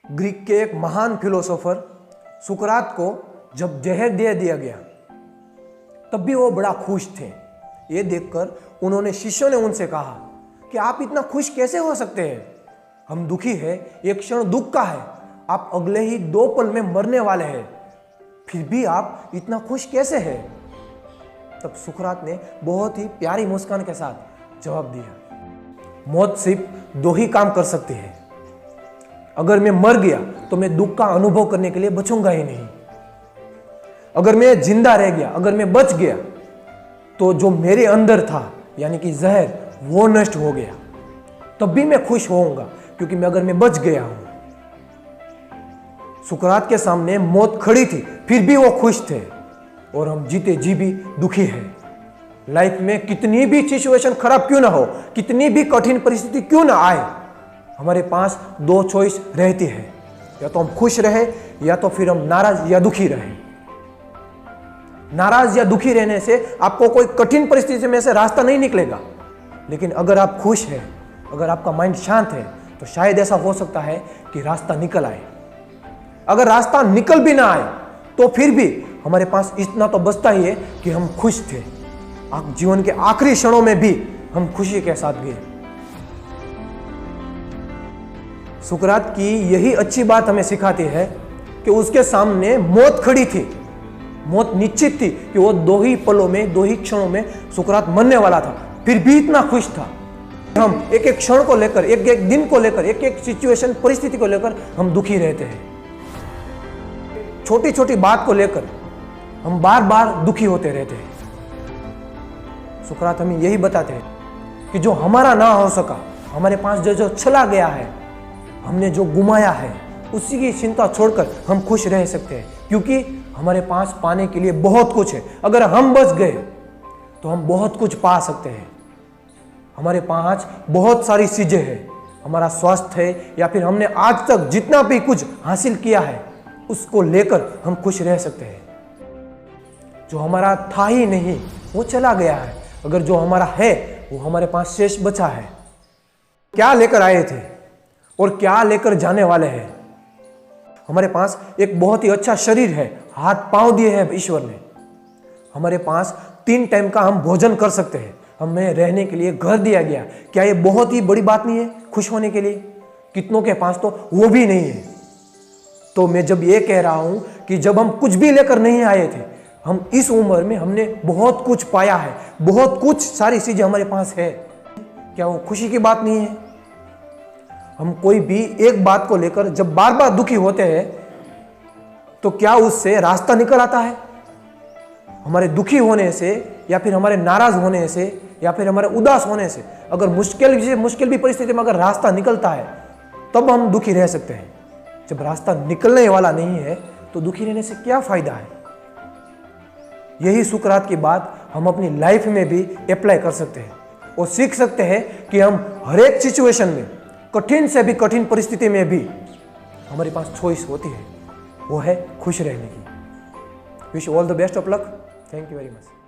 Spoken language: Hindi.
ग्रीक के एक महान फिलोसोफर सुकरात को जब जहर दे दिया गया तब भी वो बड़ा खुश थे। ये देखकर उन्होंने शिष्यों ने उनसे कहा कि आप इतना खुश कैसे हो सकते हैं? हम दुखी हैं, एक क्षण दुख का है, आप अगले ही 2 पल में मरने वाले हैं, फिर भी आप इतना खुश कैसे हैं? तब सुकरात ने बहुत ही प्यारी मुस्कान के साथ जवाब दिया, मौत सिर्फ 2 ही काम कर सकती है। अगर मैं मर गया तो मैं दुख का अनुभव करने के लिए बचूंगा ही नहीं। अगर मैं जिंदा रह गया, अगर मैं बच गया तो जो मेरे अंदर था यानी कि जहर वो नष्ट हो गया, तब भी मैं खुश होऊंगा क्योंकि अगर मैं बच गया हूं। सुकरात के सामने मौत खड़ी थी फिर भी वो खुश थे और हम जीते जी भी दुखी हैं। लाइफ में कितनी भी सिचुएशन खराब क्यों ना हो, कितनी भी कठिन परिस्थिति क्यों ना आए, हमारे पास 2 चॉइस रहती है, या तो हम खुश रहे या तो फिर हम नाराज या दुखी रहे। नाराज या दुखी रहने से आपको कोई कठिन परिस्थिति में से रास्ता नहीं निकलेगा, लेकिन अगर आप खुश हैं, अगर आपका माइंड शांत है तो शायद ऐसा हो सकता है कि रास्ता निकल आए। अगर रास्ता निकल भी ना आए तो फिर भी हमारे पास इतना तो बचता ही है कि हम खुश थे। जीवन के आखिरी क्षणों में भी हम खुशी के साथ गए। सुकरात की यही अच्छी बात हमें सिखाती है कि उसके सामने मौत खड़ी थी, मौत निश्चित थी कि वो 2 ही पलों में, 2 ही क्षणों में सुकरात मरने वाला था, फिर भी इतना खुश था। हम एक एक क्षण को लेकर, एक एक दिन को लेकर, एक एक सिचुएशन, परिस्थिति को लेकर हम दुखी रहते हैं। छोटी छोटी बात को लेकर हम बार बार दुखी होते रहते हैं। सुकरात हमें यही बताते हैं कि जो हमारा ना हो सका, हमारे पास जो चला गया है, हमने जो गुमाया है, उसी की चिंता छोड़कर हम खुश रह सकते हैं, क्योंकि हमारे पास पाने के लिए बहुत कुछ है। अगर हम बच गए तो हम बहुत कुछ पा सकते हैं। हमारे पास बहुत सारी चीजें हैं, हमारा स्वास्थ्य है, या फिर हमने आज तक जितना भी कुछ हासिल किया है उसको लेकर हम खुश रह सकते हैं। जो हमारा था ही नहीं वो चला गया है, अगर जो हमारा है वो हमारे पास शेष बचा है। क्या लेकर आए थे और क्या लेकर जाने वाले हैं? हमारे पास एक बहुत ही अच्छा शरीर है, हाथ पांव दिए हैं ईश्वर ने। हमारे पास 3 टाइम का हम भोजन कर सकते हैं, हमें रहने के लिए घर दिया गया। क्या ये बहुत ही बड़ी बात नहीं है खुश होने के लिए? कितनों के पास तो वो भी नहीं है। तो मैं जब ये कह रहा हूं कि जब हम कुछ भी लेकर नहीं आए थे, हम इस उम्र में हमने बहुत कुछ पाया है, बहुत कुछ सारी चीजें हमारे पास है, क्या वो खुशी की बात नहीं है? हम कोई भी एक बात को लेकर जब बार बार दुखी होते हैं तो क्या उससे रास्ता निकल आता है? हमारे दुखी होने से, या फिर हमारे नाराज होने से, या फिर हमारे उदास होने से अगर मुश्किल भी परिस्थिति में अगर रास्ता निकलता है तब हम दुखी रह सकते हैं। जब रास्ता निकलने वाला नहीं है तो दुखी रहने से क्या फायदा है? यही सुकरात की बात हम अपनी लाइफ में भी अप्लाई कर सकते हैं और सीख सकते हैं कि हम हर एक सिचुएशन में, कठिन से भी कठिन परिस्थिति में भी हमारे पास चॉइस होती है, वो है खुश रहने की। Wish all the best of luck. Thank you very much.